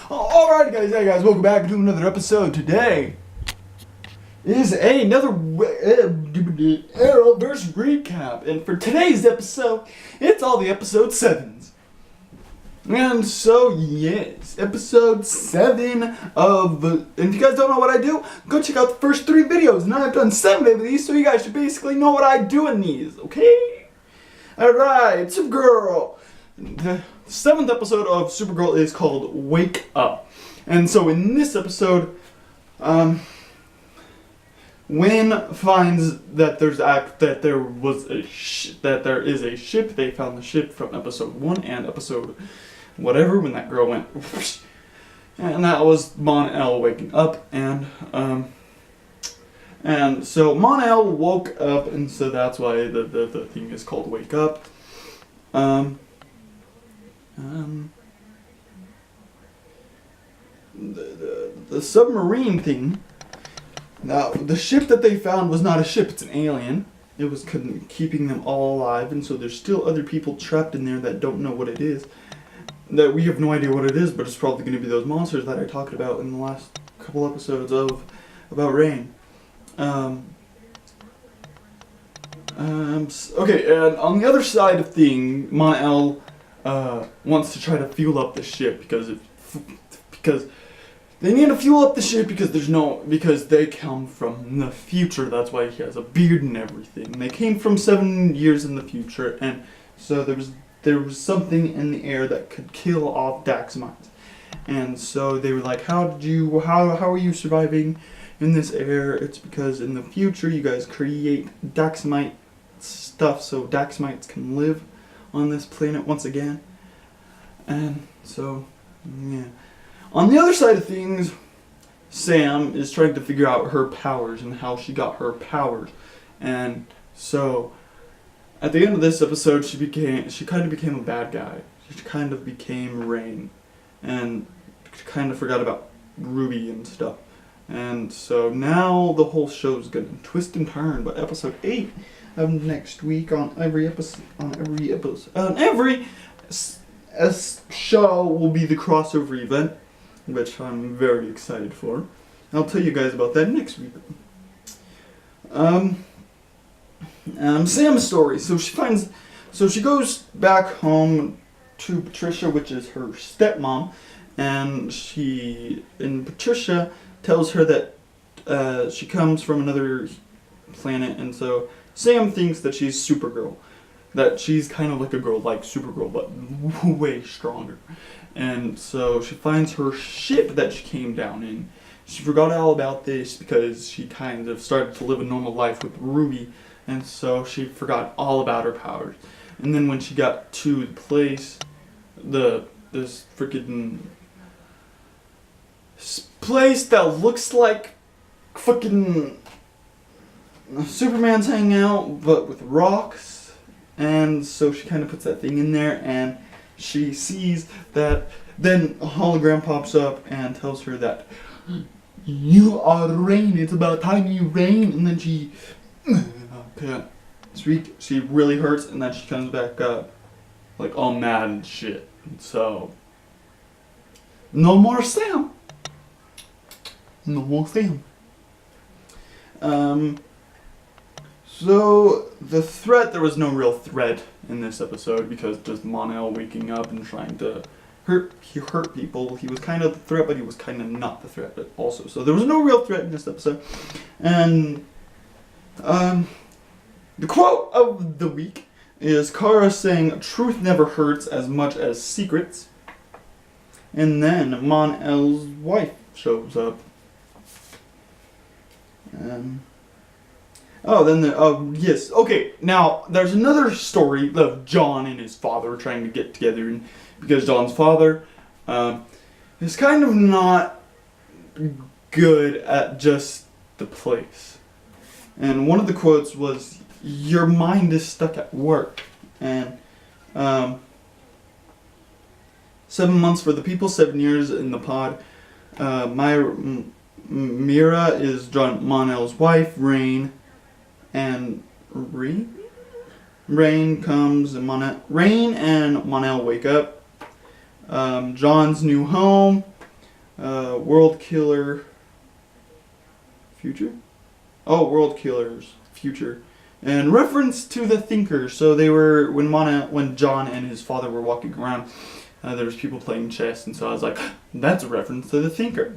Alright guys, hey guys, welcome back to another episode. Today is another Arrowvers Recap, and for today's episode, it's all the episode 7s. And so, yes, episode 7 of, and if you guys don't know what I do, go check out the first 3 videos. Now I've done 7 of these, so you guys should basically know what I do in these, okay? Alright, Supergirl. The 7th episode of Supergirl is called Wake Up. And so in this episode, Wynn finds that there is a ship. They found the ship from episode 1 and episode whatever when that girl went whoosh. And that was Mon-El waking up, and so Mon-El woke up, and so that's why the thing is called Wake Up. The submarine thing. Now, the ship that they found was not a ship, it's an alien. It was keeping them all alive, and so there's still other people trapped in there that don't know what it is. That we have no idea what it is, but it's probably going to be those monsters that I talked about in the last couple episodes about Rain. Okay, and on the other side of thing, Mon-El wants to try to fuel up the ship because they need to fuel up the ship because they come from the future. That's why he has a beard and everything. They came from 7 years in the future, and so there was something in the air that could kill off Daxamites. And so they were like, how are you surviving in this air? It's because in the future you guys create Daxamite stuff so Daxamites can live on this planet once again. And so, yeah. On the other side of things, Sam is trying to figure out her powers and how she got her powers. And so, at the end of this episode, she kind of became a bad guy. She kind of became Rain. And she kind of forgot about Ruby and stuff. And so now the whole show's gonna twist and turn. But episode 8 of next week a show will be the crossover event, which I'm very excited for. I'll tell you guys about that next week. Sam's story. So she goes back home to Patricia, which is her stepmom, and Patricia tells her that she comes from another planet, and so Sam thinks that she's Supergirl. That she's kind of like a girl like Supergirl, but way stronger. And so she finds her ship that she came down in. She forgot all about this because she kind of started to live a normal life with Ruby, and so she forgot all about her powers. And then when she got to the place, this freaking place that looks like fucking Superman's hanging out, but with rocks. And so she kind of puts that thing in there, and she sees that then a hologram pops up and tells her that you are Rain, it's about time you reign. And then she really hurts, and then she comes back up like all mad and shit. So no more Sam. No more Sam. So, there was no real threat in this episode because just Mon-El waking up and trying to hurt people. He was kind of the threat, but he was kind of not the threat also. So there was no real threat in this episode. And, the quote of the week is Kara saying, "Truth never hurts as much as secrets." And then Mon-El's wife shows up. Yes. Okay, now, there's another story of John and his father trying to get together, because John's father is kind of not good at just the place. And one of the quotes was, "Your mind is stuck at work." And 7 months for the people, 7 years in the pod. Mira is John Mon-El's wife, Rain. And Rain comes, and Rain and Mon-El wake up. John's new home World Killer Future? Oh, World Killer's Future. And reference to the Thinker. So they were, when John and his father were walking around, there was people playing chess, and so I was like, that's a reference to the Thinker.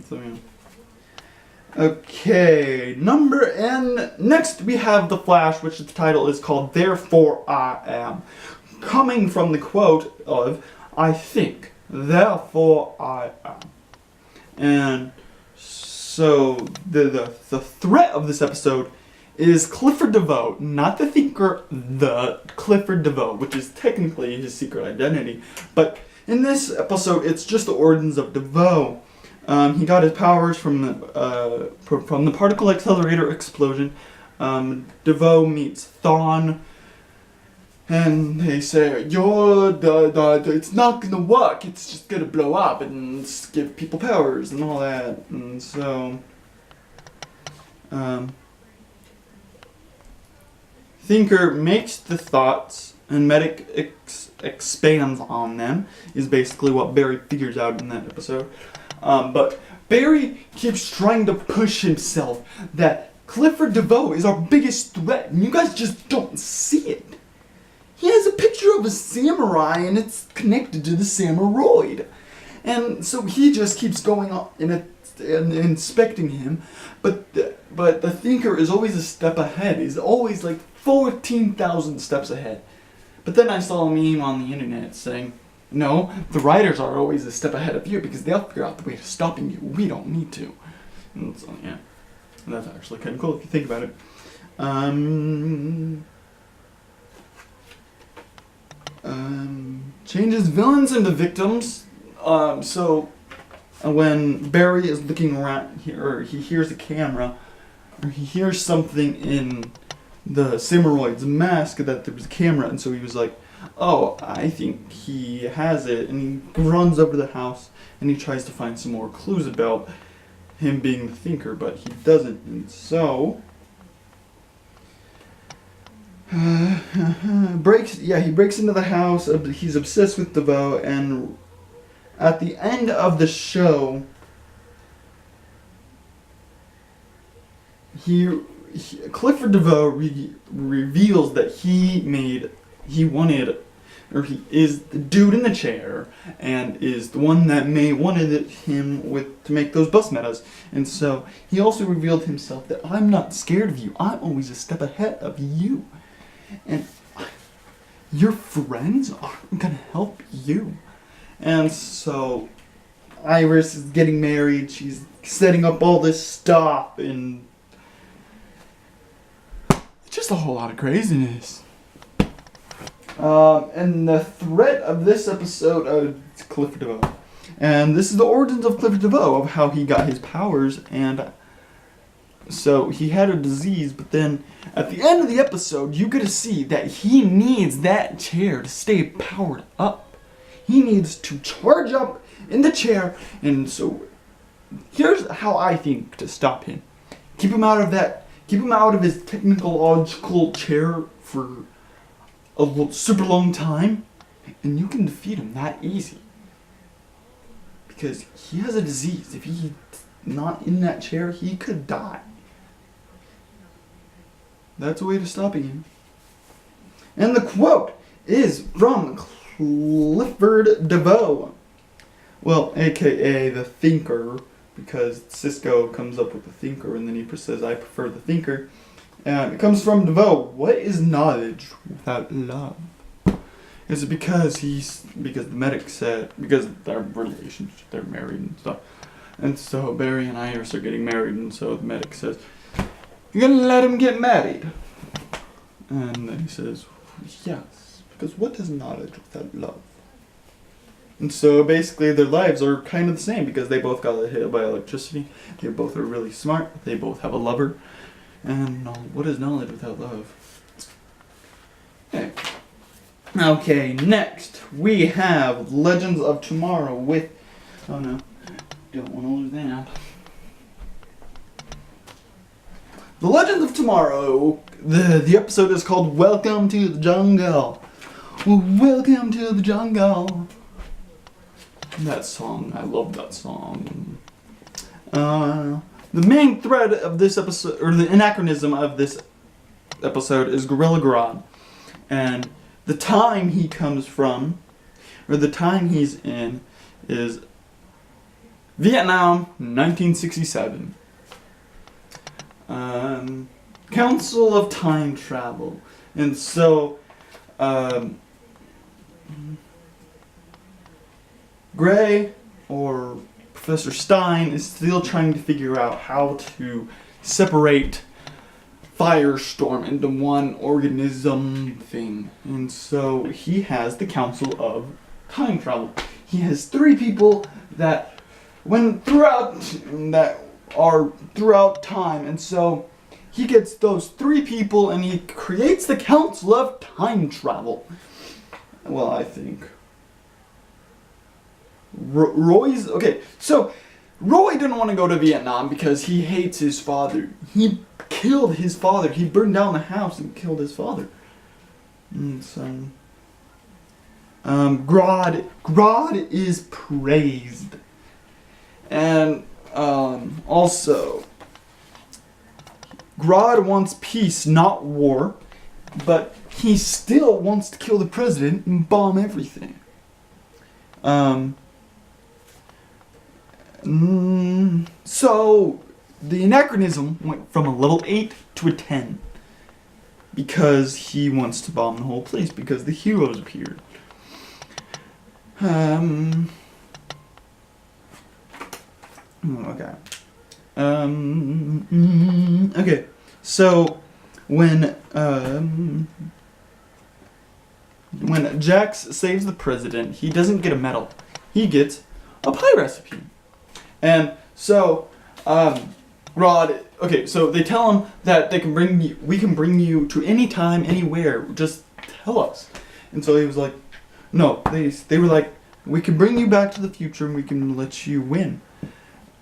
So, yeah. Okay, next we have The Flash, which the title is called Therefore I Am. Coming from the quote of, I think, therefore I am. And so the threat of this episode is Clifford DeVoe, not the Thinker, the Clifford DeVoe, which is technically his secret identity. But in this episode, it's just the origins of DeVoe. He got his powers from the particle accelerator explosion. DeVoe meets Thawne, and they say, it's not gonna work, it's just gonna blow up and give people powers and all that. And so, Thinker makes the thoughts, and Medic expands on them, is basically what Barry figures out in that episode. But Barry keeps trying to push himself that Clifford DeVoe is our biggest threat, and you guys just don't see it. He has a picture of a samurai, and it's connected to the Samuroid. And so he just keeps going on and inspecting him, but the Thinker is always a step ahead. He's always like 14,000 steps ahead. But then I saw a meme on the internet saying, no, the writers are always a step ahead of you because they'll figure out the way to stopping you. We don't need to. And so, yeah. And that's actually kind of cool if you think about it. Changes villains into victims. So when Barry is looking around, or he hears a camera, or he hears something in the Samuroid's mask that there was a camera, and so he was like, oh, I think he has it, and he runs over to the house, and he tries to find some more clues about him being the Thinker, but he doesn't, and so he breaks into the house. He's obsessed with DeVoe, and at the end of the show, Clifford DeVoe reveals that he is the dude in the chair, and is the one that wanted him to make those bus metas. And so he also revealed himself that I'm not scared of you. I'm always a step ahead of you. And your friends aren't gonna help you. And so Iris is getting married. She's setting up all this stuff, and just a whole lot of craziness. And the threat of this episode is Clifford DeVoe. And this is the origins of Clifford DeVoe, of how he got his powers. And so he had a disease, but then at the end of the episode, you get to see that he needs that chair to stay powered up. He needs to charge up in the chair. And so here's how I think to stop him. Keep him out of his technological chair for a super long time, and you can defeat him that easy. Because he has a disease. If he's not in that chair, he could die. That's a way to stopping him. And the quote is from Clifford DeVoe. Well, aka the Thinker, because Cisco comes up with the Thinker, and then he says, I prefer the Thinker. And it comes from DeVoe. What is knowledge without love? Is it because the medic said, because their relationship, they're married and stuff. And so Barry and Iris are getting married, and so the medic says, you're gonna let him get married? And then he says, yes, because what is knowledge without love? And so basically their lives are kind of the same, because they both got hit by electricity. They both are really smart. They both have a lover. And what is knowledge without love? Okay, next we have Legends of Tomorrow with... Oh no, don't want to lose that. The Legends of Tomorrow, the episode is called Welcome to the Jungle. Welcome to the Jungle. That song, I love that song. The main thread of this episode, or the anachronism of this episode, is Gorilla Grodd. And the time he comes from, or the time he's in, is Vietnam, 1967. Council of Time Travel. And so, Gray, or Professor Stein, is still trying to figure out how to separate Firestorm into one organism thing. And so he has the Council of Time Travel. He has 3 people that are throughout time, and so he gets those 3 people and he creates the Council of Time Travel. Well, I think Roy's okay. So Roy didn't want to go to Vietnam because he hates his father. He killed his father. He burned down the house and killed his father. And so Grodd is praised. And also, Grodd wants peace, not war, but he still wants to kill the president and bomb everything. So the anachronism went from a level 8 to a 10 because he wants to bomb the whole place because the heroes appeared. Okay. Okay. So when Jax saves the president, he doesn't get a medal. He gets a pie recipe. And so Rod, okay, so they tell him that we can bring you to any time, anywhere. Just tell us. And so he was like, no, they were like, we can bring you back to the future and we can let you win.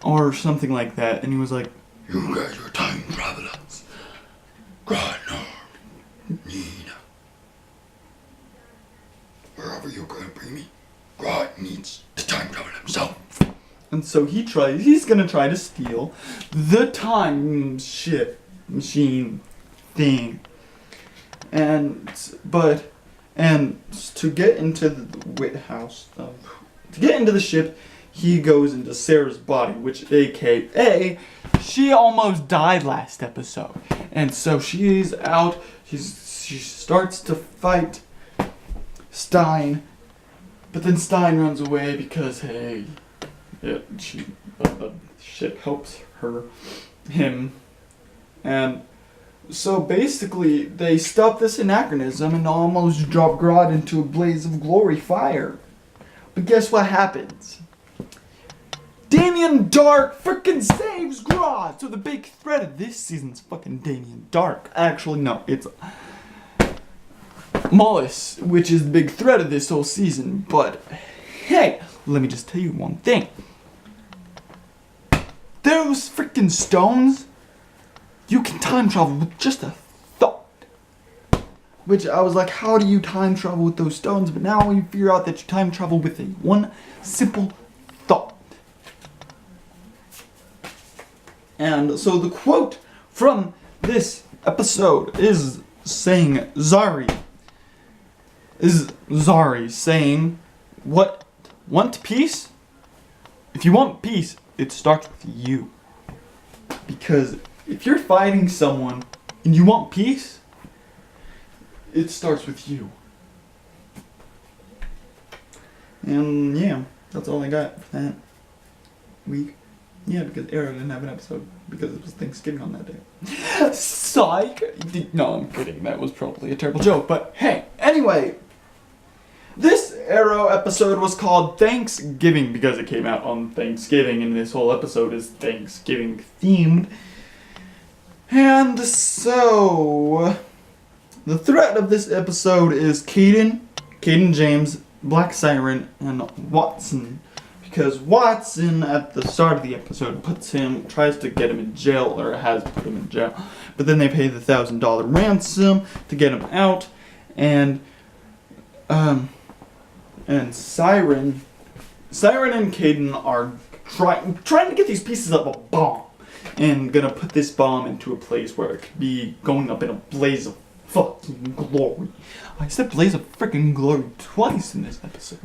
Or something like that. And he was like, you guys are time travelers. God, no. Need. Wherever you're going to bring me, God needs to time travel himself. And so he's going to try to steal the time machine thing. And to get into the ship, he goes into Sarah's body, which AKA, she almost died last episode. And so she's out, she starts to fight Stein, but then Stein runs away because, hey, the ship helps him. And so basically, they stop this anachronism and almost drop Grodd into a blaze of glory fire. But guess what happens? Damien Dark freaking saves Grodd! So the big threat of this season's fucking Damien Dark. Actually, no, it's Mollis, which is the big threat of this whole season. But hey, let me just tell you one thing. Those freaking stones, you can time travel with just a thought. Which I was like, how do you time travel with those stones? But now you figure out that you time travel with one simple thought. And so the quote from this episode is Zari saying, want peace? If you want peace, it starts with you. Because if you're fighting someone and you want peace, it starts with you. And yeah, that's all I got for that week. Yeah, because Arrow didn't have an episode because it was Thanksgiving on that day. Psych! No, I'm kidding. That was probably a terrible joke. But hey, anyway, this Arrow episode was called Thanksgiving because it came out on Thanksgiving, and this whole episode is Thanksgiving themed. And so, the threat of this episode is Caden James, Black Siren, and Watson. Because Watson, at the start of the episode, tries to get him in jail, or has put him in jail. But then they pay the $1,000 ransom to get him out, and Siren Siren and Caden are trying to get these pieces of a bomb, and gonna put this bomb into a place where it could be going up in a blaze of fucking glory. I said blaze of freaking glory twice in this episode.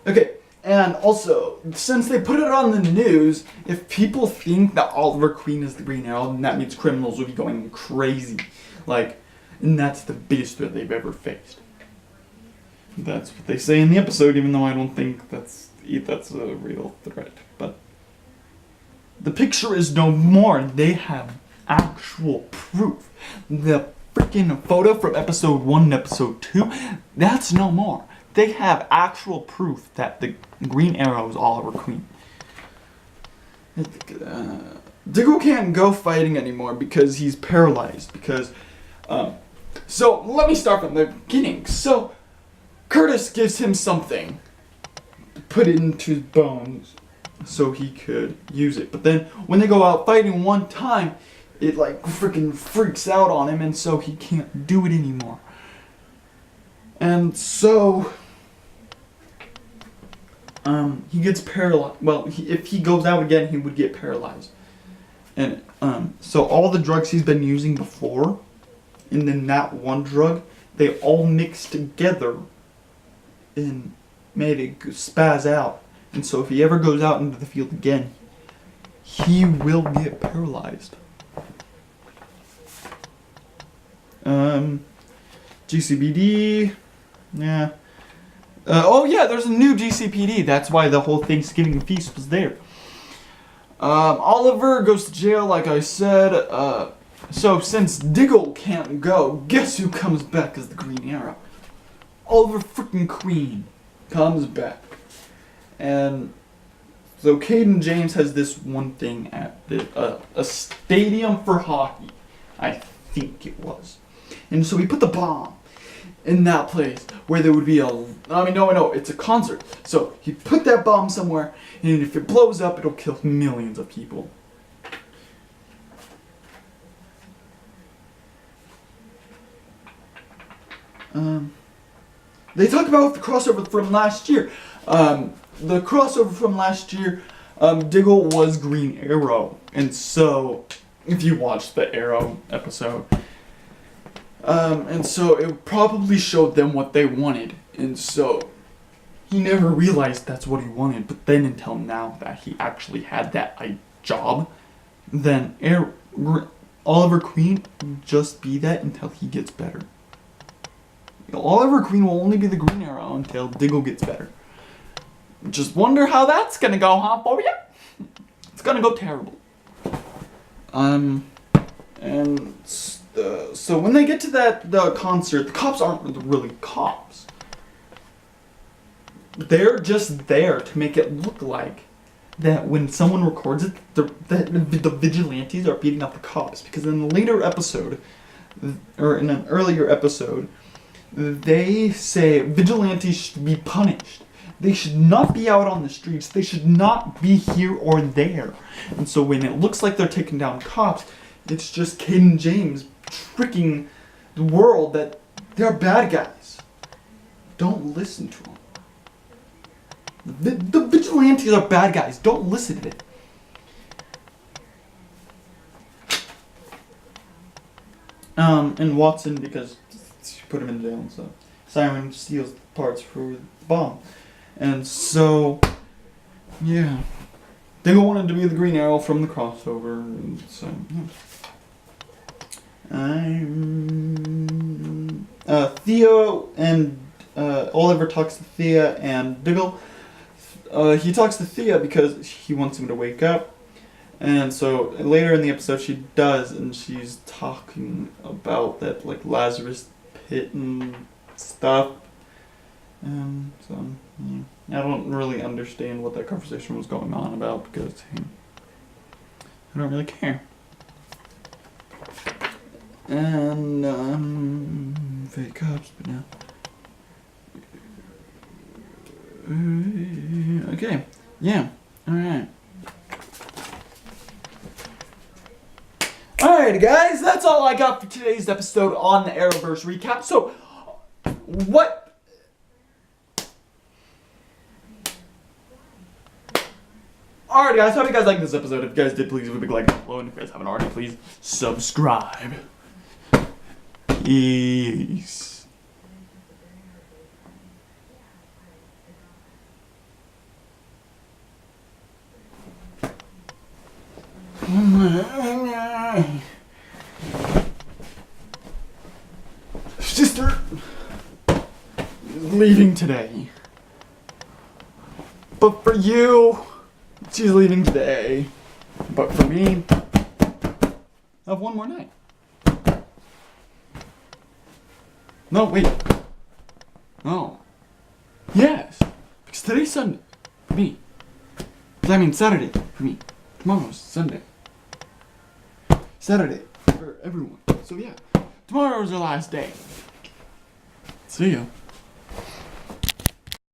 Okay, and also, since they put it on the news, if people think that Oliver Queen is the Green Arrow, then that means criminals will be going crazy. Like, and that's the biggest threat they've ever faced. That's what they say in the episode, even though I don't think that's a real threat. But the picture is no more. They have actual proof. The freaking photo from episode 1 and episode 2, that's no more. They have actual proof that the Green Arrow is Oliver Queen. Diggle can't go fighting anymore because he's paralyzed. So let me start from the beginning. So Curtis gives him something to put it into his bones so he could use it. But then when they go out fighting one time, it like freaking freaks out on him, and so he can't do it anymore. And so he gets paralyzed. Well, if he goes out again, he would get paralyzed. And so all the drugs he's been using before, and then that one drug, they all mixed together and made it spaz out. And so if he ever goes out into the field again, he will get paralyzed. GCPD, yeah. Oh yeah, there's a new GCPD. That's why the whole Thanksgiving feast was there. Oliver goes to jail, like I said. So since Diggle can't go, guess who comes back as the Green Arrow? Oliver freaking Queen comes back. And so Caden James has this one thing at a stadium for hockey, I think it was. And so he put the bomb in that place where there would be no, it's a concert. So he put that bomb somewhere, and if it blows up, it'll kill millions of people. They talk about the crossover from last year. The crossover from last year, Diggle was Green Arrow, and so if you watched the Arrow episode, and so it probably showed them what they wanted, and so he never realized that's what he wanted. But then until now that he actually had that job, then Oliver Queen will just be that until he gets better. Oliver Queen will only be the Green Arrow until Diggle gets better. Just wonder how that's gonna go, huh, Bobby? It's gonna go terrible. So when they get to the concert, the cops aren't really cops. They're just there to make it look like that when someone records it, the vigilantes are beating up the cops. Because in a later episode, or in an earlier episode, they say vigilantes should be punished. They should not be out on the streets. They should not be here or there. And so when it looks like they're taking down cops, it's just Caden James tricking the world that they're bad guys. Don't listen to them. The vigilantes are bad guys. Don't listen to it. And Watson, because she put him in jail, so Siren steals the parts for the bomb. And so, yeah. Diggle wanted to be the Green Arrow from the crossover, and so, yeah. Theo and Oliver talks to Thea and Diggle. He talks to Thea because he wants him to wake up. And so later in the episode she does, and she's talking about that like Lazarus pit and stuff. So yeah. I don't really understand what that conversation was going on about because I don't really care. And fake cops, but now. Okay. Yeah. Alright. Alright, Alright guys, that's all I got for today's episode on the Arrowverse Recap. So, what... Alright guys, hope you guys liked this episode. If you guys did, please leave a big like down below. And if you guys haven't already, please subscribe. Peace. Sister is leaving today. But for you, she's leaving today. But for me, I have one more night. No, wait. No. Yes. Because today's Sunday. For me. I mean Saturday. For me. Tomorrow's Sunday. Saturday. For everyone. So yeah. Tomorrow's our last day. See ya.